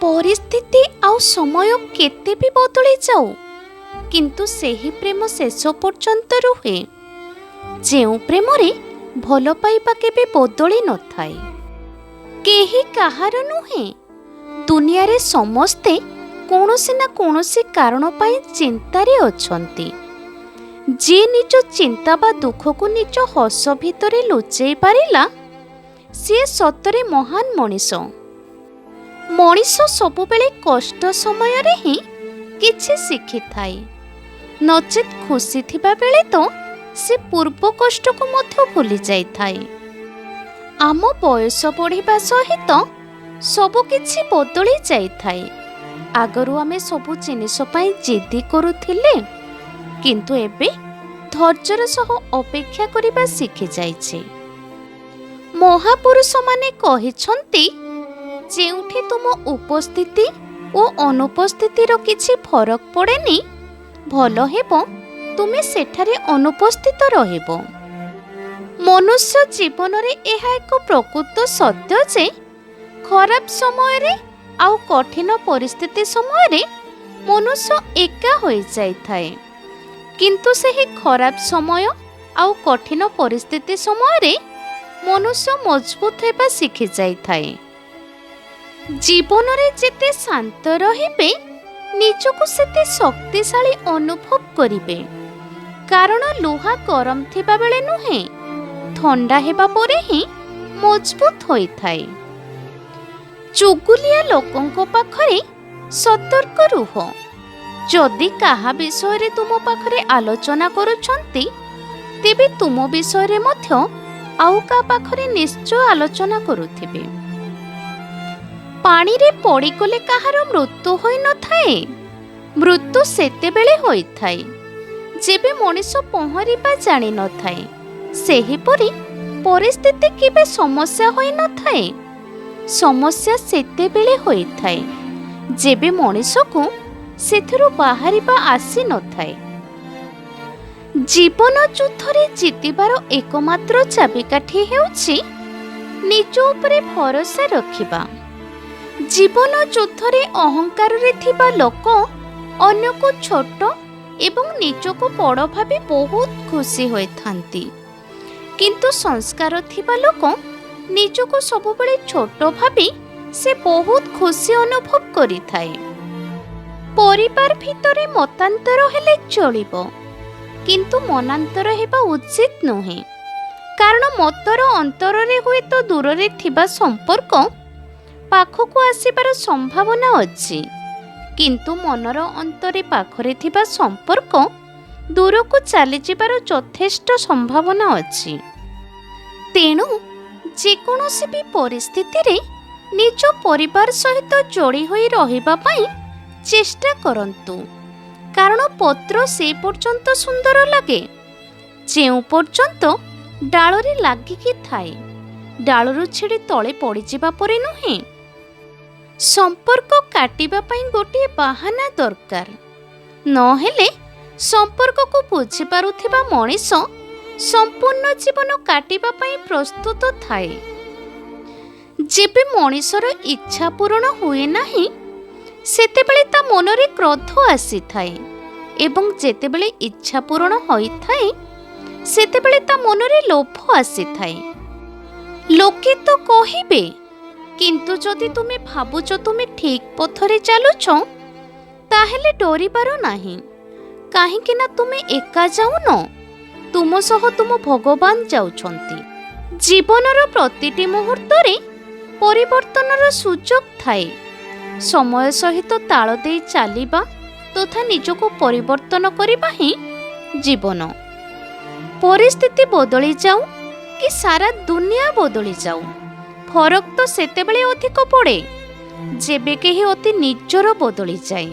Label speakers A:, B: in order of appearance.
A: परिस्थिति आउ समय केते भी बदली जाऊ किंतु सेही प्रेम शेष पर्यंत रुहे जेउ प्रेम रे भल पाइबा केबे बदली न थाए। केही काहार नुहे दुनिया रे समस्ते कोनोसी ना कोनोसी कारण पाई चिंतारे अछंती। जे निज चिंता बा दुख को निज हस भितरे लुचेई पारिला सी सतरे महान मनीष। मनीष सबुबेले कष्ट समय रे ही किछि शिखि थाए नचेत खुशी थिबा बेले तो से पूर्व कष्ट को मध्य भूली जाई थाए। आम बयस बढ़िबा सहित सबु किछि बदली जाई थाए। आगरु आमे सबु जिनिस पई जिद्दी करूथिले किंतु एबे धैर्यर सह अपेक्षा करिबा शिखि जाइछे। महापुरुष माने कहिछंती जेउठी तुम उपस्थिति और अनुपस्थितिर किछि फरक पड़ेनी भल हेबो तुमे सेठारे अनुपस्थित रहिबो। मनुष्य जीवन रे एहा एक प्रकृत सत्य जे खराब समय रे आउ कठिन परिस्थिति समय रे मनुष्य एका होई जाई थाए किंतु सेही खराब समय आउ कठिन परिस्थिति समय रे मनुष्य मजबूत हेबा शिखि जाई थाए। जीवन रे जेते शांत रहिबे निजको सेते शक्तिशाली अनुभव करिबे कारण लुहा गरम थिबा बेले नुहे ठंडा हेबा परे ही मजबूत होई थाए। चुगुलिया लोकंको पाखरे सतर्क रुह। जदि काहा विषय रे तुम पाखरे आलोचना करूछंती तेबे तुम विषय रे मध्य आउ का पाखरे निश्चय आलोचना करूथिबे। पानी रे पड़ी गले काहार मृत्यु होई न थाए। मृत्यु सेते बेले होई थाए जेबे मनीष पहरिबा जानि न थाए। सेही परि परिस्थिति केबे समस्या होई न थाए। समस्या सेते बेले होई थाए जेबे मनीष को सेथुरु बाहरिबा आसी न थाए। जीवन युद्धरे जितिबार एकमात्र चाबिकाठी हेउछि निज उपरे भरोसा रखिबा। जीवन युद्धरे अहंकार रे थिबा लोक अन्य को छोट एवं निज को बड़ भाबी बहुत खुशी होई थांती किंतु संस्कार थिबा लोक निज को सबुबेले छोट भाबी से बहुत खुशी अनुभव करि थाए। परिवार भितरे मतांतर हेले चलिबो किंतु मनांतर हेबा उचित नुहे कारण मतर अंतर रे हुए तो दूर रे थिबा संपर्क पाखको आसीबार संभावना अछि किंतु मनर अंतरे पाखरे थिबा संपर्क दूर को चली जिबार यथेष्ट संभावना अछि। तेणु जेकोनोसी भी परिस्थिति रे निज परिवार सहित जोड़ी होई रहिबा पई चेष्टा करंतु कारण पत्र से पर्यंत सुंदर लगे जेउ पर्यंत डालरे लागिकी थाए। डालरू छिड़ी तले पड़ी जिबा परे नुहे। संपर्क काटिबा पई गोटे बाहाना दरकार नहेले संपर्क को बुझी पारुथिबा मनीष संपूर्ण जीवन काटिबा पई प्रस्तुत थाए। जेबे मनीषर इच्छा पूर्ण हुए नाही सेतेबेले ता मनरे क्रोध आसी थाए एवं जेतेबेले इच्छा पूर्ण होई थाए सेतेबेले ता मनरे लोभ आसी थाए। लोके तो कहिबे किंतु जदि तुमे भाबुछ तुमे ठीक पथरे चालुछ ताहेले डरिबार नाही काहेकि ना तुमे एका जाउन तुम सह तुम भगवान जाउछंती। जीवनर प्रतिटी मुहूर्त रे परिवर्तनर सुजोग थाए। समय सहित ताल दे चलिबा तथा निजको परिवर्तन करिबा ही जीवन। परिस्थिति बदली जाऊ कि सारा दुनिया बदली जाऊ फरक तो सेतेबेले अधिक पड़े जेबे केही अति निजर बदली जाए।